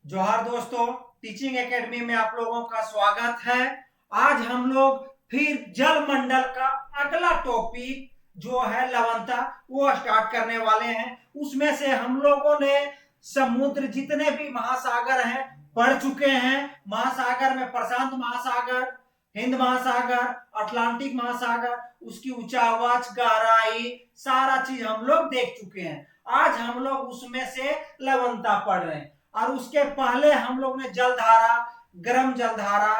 जोहार दोस्तों, teaching academy में आप लोगों का स्वागत है। आज हम लोग फिर जल मंडल का अगला टॉपिक जो है लवणता वो स्टार्ट करने वाले हैं। उसमें से हम लोगों ने समुद्र जितने भी महासागर हैं पढ़ चुके हैं। महासागर में प्रशांत महासागर, हिंद महासागर, अटलांटिक महासागर, उसकी ऊंचाई, गहराई, सारा चीज हम लोग देख चुके हैं। आज हम लोग उसमें से लवणता पढ़ रहे हैं। और उसके पहले हम लोग ने जलधारा, गर्म जलधारा,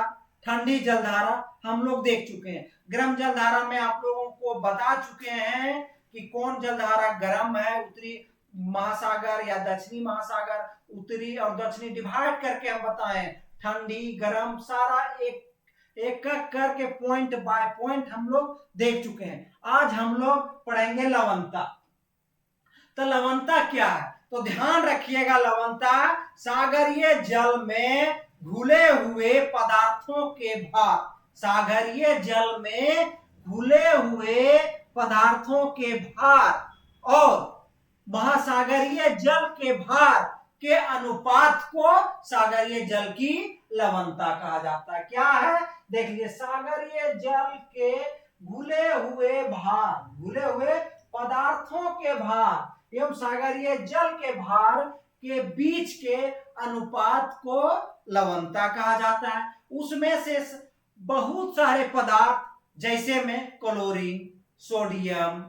ठंडी जलधारा हम लोग देख चुके हैं। गर्म जलधारा में आप लोगों को बता चुके हैं कि कौन जलधारा गर्म है, उत्तरी महासागर या दक्षिणी महासागर, उत्तरी और दक्षिणी डिवाइड करके हम बताएं। ठंडी गर्म सारा एक एक करके पॉइंट बाय पॉइंट हम लोग देख चुके हैं। आज हम लोग पढ़ेंगे लवणता। तो लवणता क्या है तो ध्यान रखिएगा, लवणता सागरीय जल में घुले हुए पदार्थों के भार, सागरीय जल में घुले हुए पदार्थों के भार और महासागरीय जल के भार के अनुपात को सागरीय जल की लवणता कहा जाता है। क्या है देख लीजिए, सागरीय जल के घुले हुए भार, घुले हुए पदार्थों के भार एवं सागरीय जल के भार के बीच के अनुपात को लवणता कहा जाता है। उसमें से बहुत सारे पदार्थ जैसे में क्लोरीन, सोडियम,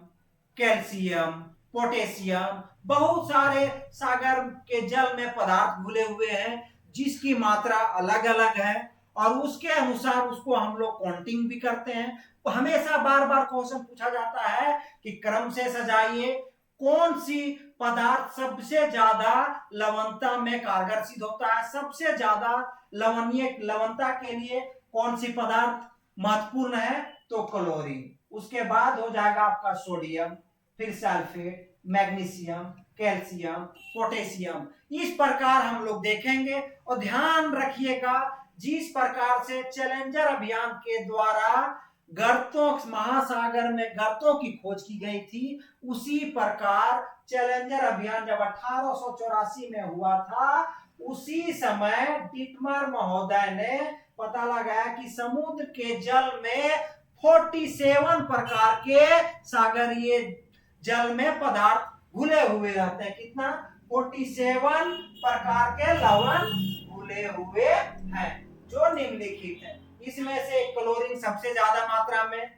कैल्शियम, पोटेशियम, बहुत सारे सागर के जल में पदार्थ घुले हुए हैं जिसकी मात्रा अलग अलग है और उसके अनुसार उसको हम लोग काउंटिंग भी करते हैं। हमेशा बार बार क्वेश्चन पूछा जाता है कि क्रम से सजाइए, कौन सी पदार्थ सबसे ज्यादा लवणता में कारगर सिद्ध होता है, सबसे ज्यादा लवणीय लवणता के लिए कौन सी पदार्थ महत्वपूर्ण है तो क्लोरीन। उसके बाद हो जाएगा आपका सोडियम, फिर सल्फेट, मैग्नीशियम, कैल्शियम, पोटेशियम। इस प्रकार हम लोग देखेंगे और ध्यान रखिएगा, जिस प्रकार से चैलेंजर अभियान के द्वारा गर्तों, महासागर में गर्तों की खोज की गई थी, उसी प्रकार चैलेंजर अभियान जब 1884 में हुआ था, उसी समय डिटमर महोदय ने पता लगाया कि समुद्र के जल में 47 प्रकार के सागरीय जल में पदार्थ घुले हुए रहते हैं। कितना? 47 प्रकार के लवण घुले हुए हैं जो निम्नलिखित है। इसमें से क्लोरीन सबसे ज्यादा मात्रा में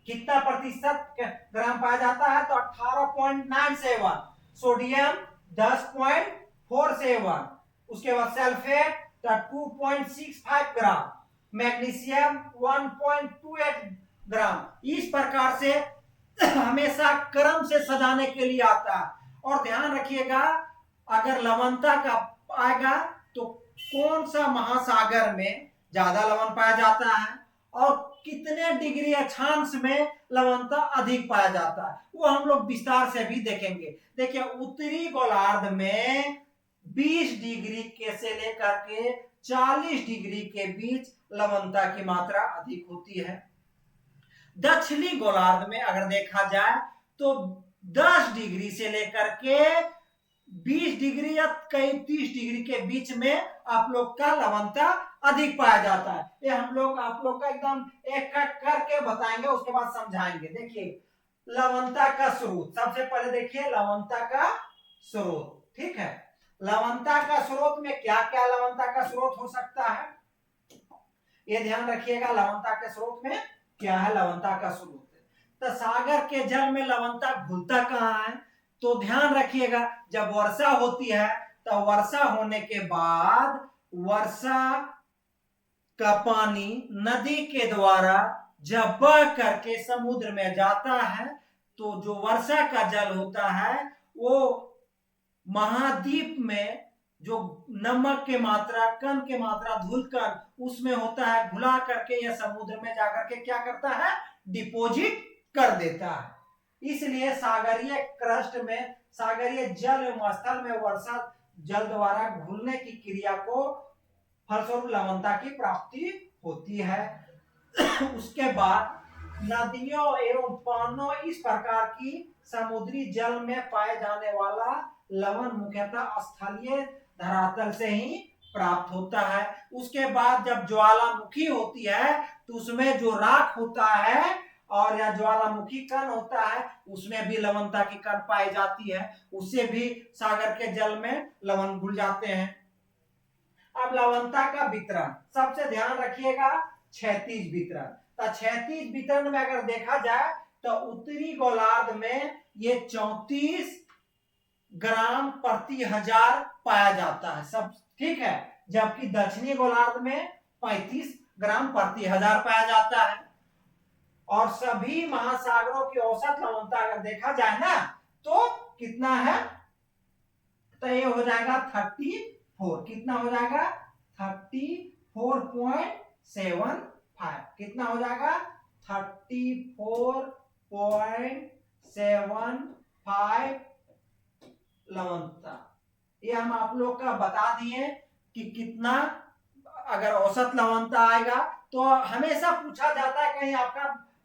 कितना प्रतिशत ग्राम पाया जाता है तो 18.97, सोडियम 10.47, उसके बाद सल्फेट 2.65 ग्राम, मैग्नीशियम 1.28 ग्राम। इस प्रकार से हमेशा क्रम से सजाने के लिए आता है। और ध्यान रखिएगा, अगर लवणता का आएगा तो कौन सा महासागर में ज्यादा लवण पाया जाता है और कितने डिग्री अक्षांश में लवणता अधिक पाया जाता है, वो हम लोग विस्तार से भी देखेंगे। देखिए, उत्तरी गोलार्ध में 20 डिग्री के से लेकर के 40 डिग्री के बीच लवणता की मात्रा अधिक होती है। दक्षिणी गोलार्ध में अगर देखा जाए तो 10 डिग्री से लेकर के 20 डिग्री या कई 30 डिग्री के बीच में आप लोग का लवणता अधिक पाया जाता है। ये हम लोग आप लोग का एकदम एक करके बताएंगे, उसके बाद समझाएंगे। देखिए, लवणता का स्रोत, सबसे पहले देखिए लवणता का स्रोत। ठीक है, लवणता का स्रोत में क्या क्या लवणता का स्रोत हो सकता है, ये ध्यान रखिएगा। लवणता के स्रोत में क्या है, लवणता का स्रोत तो सागर के जल में लवणता घुलता कहाँ है तो ध्यान रखिएगा, जब वर्षा होती है तो वर्षा होने के बाद वर्षा का पानी नदी के द्वारा जब बह करके समुद्र में जाता है तो जो वर्षा का जल होता है वो महाद्वीप में जो नमक के मात्रा, कण के मात्रा धुलकर उसमें होता है, घुला करके यह समुद्र में जाकर के क्या करता है, डिपोजिट कर देता है। इसलिए सागरीय क्रस्ट में, सागरीय जल एवं स्थल में वर्षा जल द्वारा घुलने की क्रिया को फलस्वरूप लवणता की प्राप्ति होती है। उसके बाद नदियों एवं पानों, इस प्रकार की समुद्री जल में पाए जाने वाला लवण मुख्यतः स्थलीय धरातल से ही प्राप्त होता है। उसके बाद जब ज्वालामुखी होती है तो उसमें जो राख होता है और या ज्वालामुखी कण होता है उसमें भी लवणता की कण पाई जाती है, उससे भी सागर के जल में लवण घुल जाते हैं। अब लवणता का वितरण सबसे ध्यान रखिएगा, क्षैतिज वितरण। तो क्षैतिज वितरण में अगर देखा जाए तो उत्तरी गोलार्ध में ये 34 ग्राम प्रति हजार पाया जाता है, सब ठीक है, जबकि दक्षिणी गोलार्ध में 35 ग्राम प्रति हजार पाया जाता है। और सभी महासागरों की औसत लवणता अगर देखा जाए ना तो कितना है, तो ये हो जाएगा 34, कितना हो जाएगा 34.75, कितना हो जाएगा 34.75 लवणता। ये हम आप लोग का बता दिए कि कितना अगर औसत लवणता आएगा तो हमेशा पूछा जाता है कहीं आपका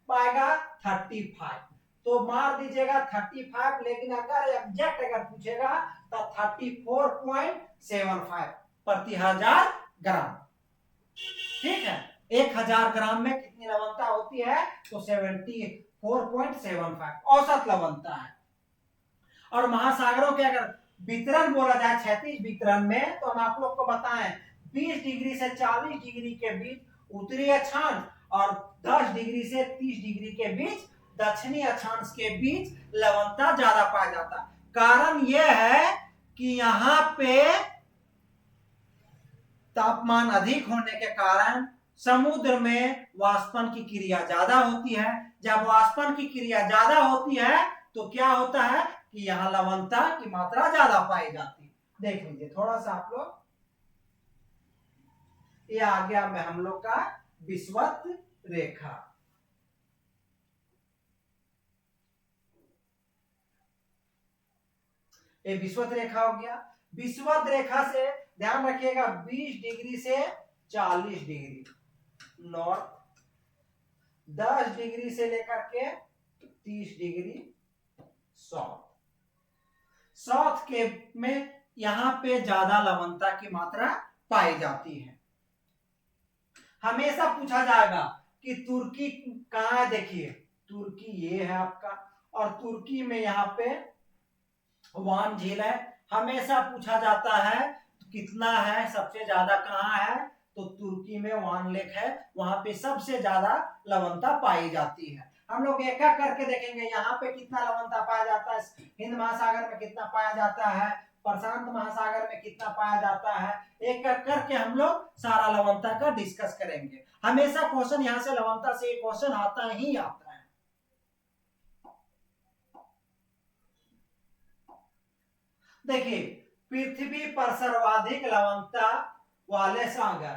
पाएगा 35 तो मार दीजिएगा 35, लेकिन अगर एग्जैक्ट अगर पूछेगा तो 34.75 प्रति हजार ग्राम, ठीक है। 1000 ग्राम में कितनी लवणता होती है तो 74.75 औसत लवणता है। और महासागरों के अगर वितरण बोला जाए क्षैतिज वितरण में तो हम आप लोग को बताएं 20 डिग्री से 40 डिग्री के बीच उत्तरी अक्षांश और 10 डिग्री से 30 डिग्री के बीच दक्षिणी अक्षांश के बीच लवणता ज्यादा पाया जाता है। कारण यह है कि यहाँ पे तापमान अधिक होने के कारण समुद्र में वाष्पन की क्रिया ज्यादा होती है। जब वाष्पन की क्रिया ज्यादा होती है तो क्या होता है कि यहाँ लवणता की मात्रा ज्यादा पाई जाती है। देख लीजिए थोड़ा सा आप लोग, ये आ गया में हम लोग का विषुवत रेखा। ये विषुवत रेखा हो गया। विषुवत रेखा से ध्यान रखिएगा 20 डिग्री से 40 डिग्री नॉर्थ, 10 डिग्री से लेकर के 30 डिग्री साउथ। साउथ के में यहां पे ज्यादा लवणता की मात्रा पाई जाती है। हमेशा पूछा जाएगा कि तुर्की कहां है, देखिए तुर्की ये है आपका, और तुर्की में यहाँ पे वान झील है। हमेशा पूछा जाता है कितना है, सबसे ज्यादा कहाँ है, तो तुर्की में वान लेक है, वहां पे सबसे ज्यादा लवणता पाई जाती है। हम लोग एक एक करके देखेंगे यहाँ पे कितना लवणता पाया जाता है, हिंद महासागर में कितना पाया जाता है, प्रशांत महासागर में कितना पाया जाता है, एक एक करके हम लोग सारा लवणता का डिस्कस करेंगे। हमेशा क्वेश्चन यहाँ से लवणता से एक क्वेश्चन आता ही आता है। देखिए पृथ्वी पर सर्वाधिक लवणता वाले सागर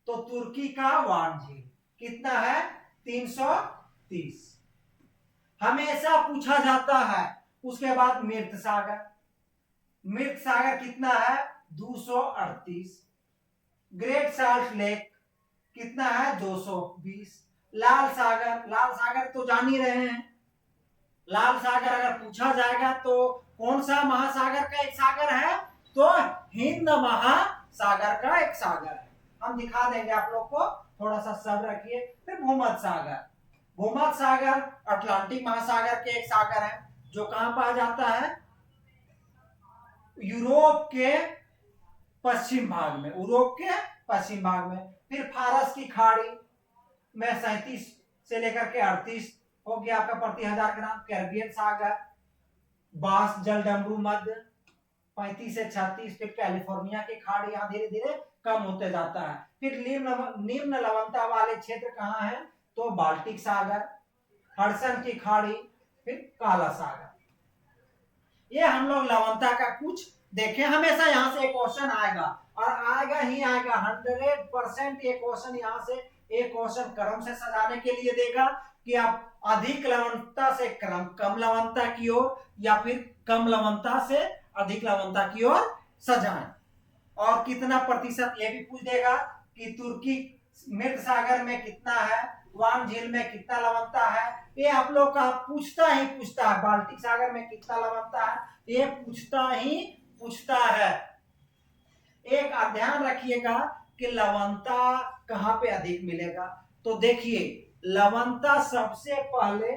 तो तुर्की का वान झील कितना है 330, हमेशा पूछा जाता है। उसके बाद मृत सागर, मृत सागर कितना है 238, ग्रेट साल्ट लेक कितना है 220, लाल सागर, लाल सागर तो जान ही रहे हैं, लाल सागर अगर पूछा जाएगा तो कौन सा महासागर का एक सागर है, तो हिंद महासागर का एक सागर है। हम दिखा देंगे आप लोग को, थोड़ा सा सब्र रखिए। फिर भूमध्य सागर, भूमध्य सागर अटलांटिक महासागर के एक सागर है जो कहां पाया जाता है, यूरोप के पश्चिम भाग में, यूरोप के पश्चिम भाग में। फिर फारस की खाड़ी में 37 से लेकर के 38 हो गया आपका प्रति हजार ग्राम। कैरिबियन सागर, बांस जल डमरू मध्य 35 से 36। फिर कैलिफोर्निया की खाड़ी यहाँ धीरे धीरे कम होते जाता है। फिर निम्न लवणता वाले क्षेत्र कहाँ है, तो बाल्टिक सागर, हडसन की खाड़ी, फिर काला सागर। ये हम लोग लवणता का कुछ देखें। हमेशा यहाँ से एक क्वेश्चन आएगा और आएगा ही आएगा 100% ये क्वेश्चन यहाँ से एक क्वेश्चन क्रम से सजाने के लिए देगा कि आप अधिक लवणता से कम लवणता की ओर या फिर कम लवणता से अधिक लवणता की ओर सजाएं। और कितना प्रतिशत ये भी पूछ देगा कि तुर्की मृत सागर में कितना है, वान झील में कितना लवणता है, ये आप लोग का पूछता ही पूछता है। बाल्टिक सागर में कितना लवणता है, ये पूछता ही पूछता है। ध्यान रखिएगा कि लवणता कहां पे अधिक मिलेगा। तो देखिए लवणता सबसे पहले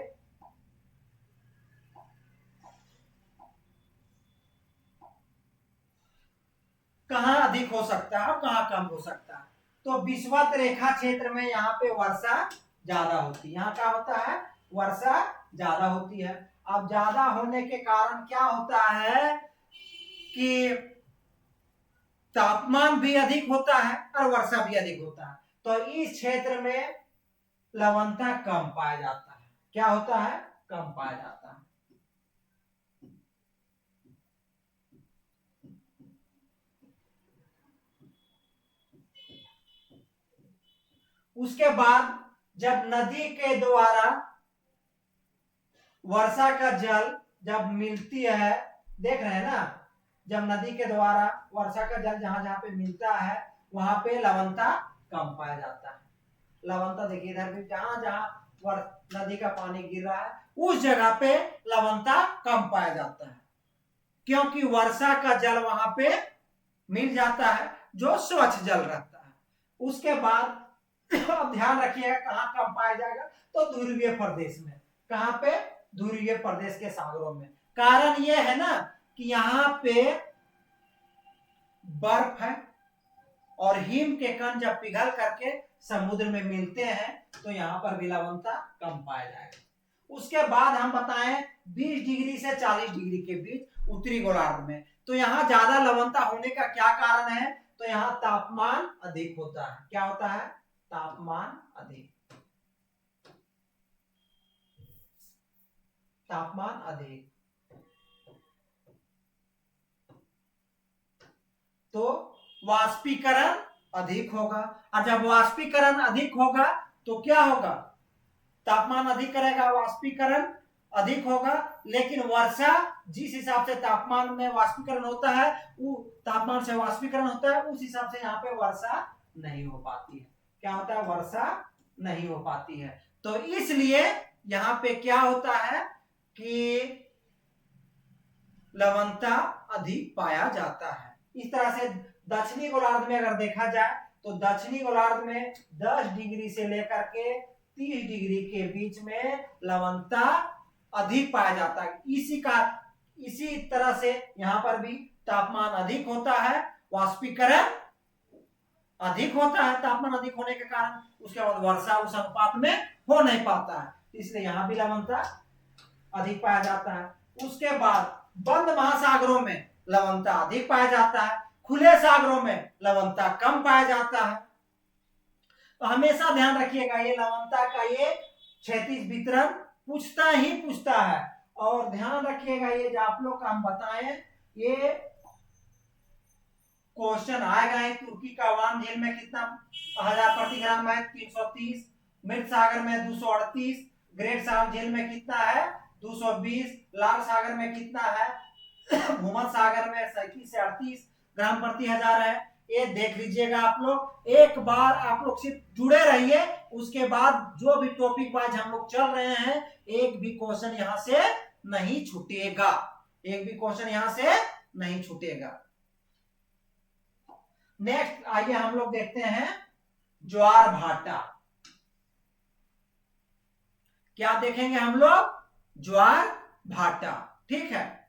कहां अधिक हो सकता है और कहां कम हो सकता है। तो विषुवत रेखा क्षेत्र में यहाँ पे वर्षा ज्यादा होती है। यहाँ क्या होता है, वर्षा ज्यादा होती है। अब ज्यादा होने के कारण क्या होता है कि तापमान भी अधिक होता है और वर्षा भी अधिक होता है। तो इस क्षेत्र में लवणता कम पाया जाता है। क्या होता है, कम पाया जाता है। उसके बाद जब नदी के द्वारा वर्षा का जल जब मिलती है, देख रहे हैं ना, जब नदी के द्वारा वर्षा का जल जहां जहां पे मिलता है वहां पे लवणता कम पाया जाता है। लवणता देखिए इधर भी जहां जहां नदी का पानी गिर रहा है उस जगह पे लवणता कम पाया जाता है, क्योंकि वर्षा का जल वहां पे मिल जाता है जो स्वच्छ जल रहता है। उसके बाद अब ध्यान रखिएगा कहां कम पाया जाएगा, तो ध्रुवीय प्रदेश में। कहां पे, ध्रुवीय प्रदेश के सागरों में। कारण यह है ना कि यहाँ पे बर्फ है और हिम के कण जब पिघल करके समुद्र में मिलते हैं तो यहाँ पर भी लवणता कम पाया जाएगा। उसके बाद हम बताएं 20 डिग्री से 40 डिग्री के बीच उत्तरी गोलार्ध में। तो यहाँ ज्यादा लवणता होने का क्या कारण है, तो यहाँ तापमान अधिक होता है। क्या होता है, तापमान अधिक, तापमान अधिक। तो वाष्पीकरण अधिक होगा, और जब वाष्पीकरण अधिक होगा तो क्या होगा, तापमान अधिक करेगा, वाष्पीकरण अधिक होगा। लेकिन वर्षा जिस हिसाब से तापमान में वाष्पीकरण होता है, वो तापमान से वाष्पीकरण होता है, उस हिसाब से यहाँ पे वर्षा नहीं हो पाती है। क्या होता है, वर्षा नहीं हो पाती है। तो इसलिए यहाँ पे क्या होता है कि लवणता अधिक पाया जाता है। इस तरह से दक्षिणी गोलार्ध में अगर देखा जाए तो दक्षिणी गोलार्ध में 10 डिग्री से लेकर के 30 डिग्री के बीच में लवणता अधिक पाया जाता है। इसी तरह से यहाँ पर भी तापमान अधिक होता है, वाष्पीकरण अधिक होता है तापमान अधिक होने के कारण। उसके बाद वर्षा उस अनुपात में हो नहीं पाता है, इसलिए यहाँ भी लवणता अधिक पाया जाता है। उसके बाद बंद महासागरों में लवणता अधिक पाया जाता है, खुले सागरों में लवणता कम पाया जाता है। तो हमेशा ध्यान रखिएगा ये लवणता का ये क्षैतिज वितरण पूछता ही पूछता है। और ध्यान रखिएगा ये जो आप लोग का हम बताएं, ये क्वेश्चन आएगा है। तुर्की का वान झील में कितना 1000 प्रति ग्राम है, 330। मृत सागर में 238। ग्रेट सागर झील में कितना है, 220। लाल सागर में कितना है, भूमध्य सागर में 37 से 38 ग्राम प्रति हजार है। ये देख लीजिएगा आप लोग। एक बार आप लोग सिर्फ जुड़े रहिए, उसके बाद जो भी टॉपिक वाइज हम लोग चल रहे हैं एक भी क्वेश्चन यहां से नहीं छूटेगा, एक भी क्वेश्चन यहां से नहीं छूटेगा। नेक्स्ट आइए हम लोग देखते हैं ज्वार भाटा। क्या देखेंगे हम लोग, ज्वार भाटा। ठीक है,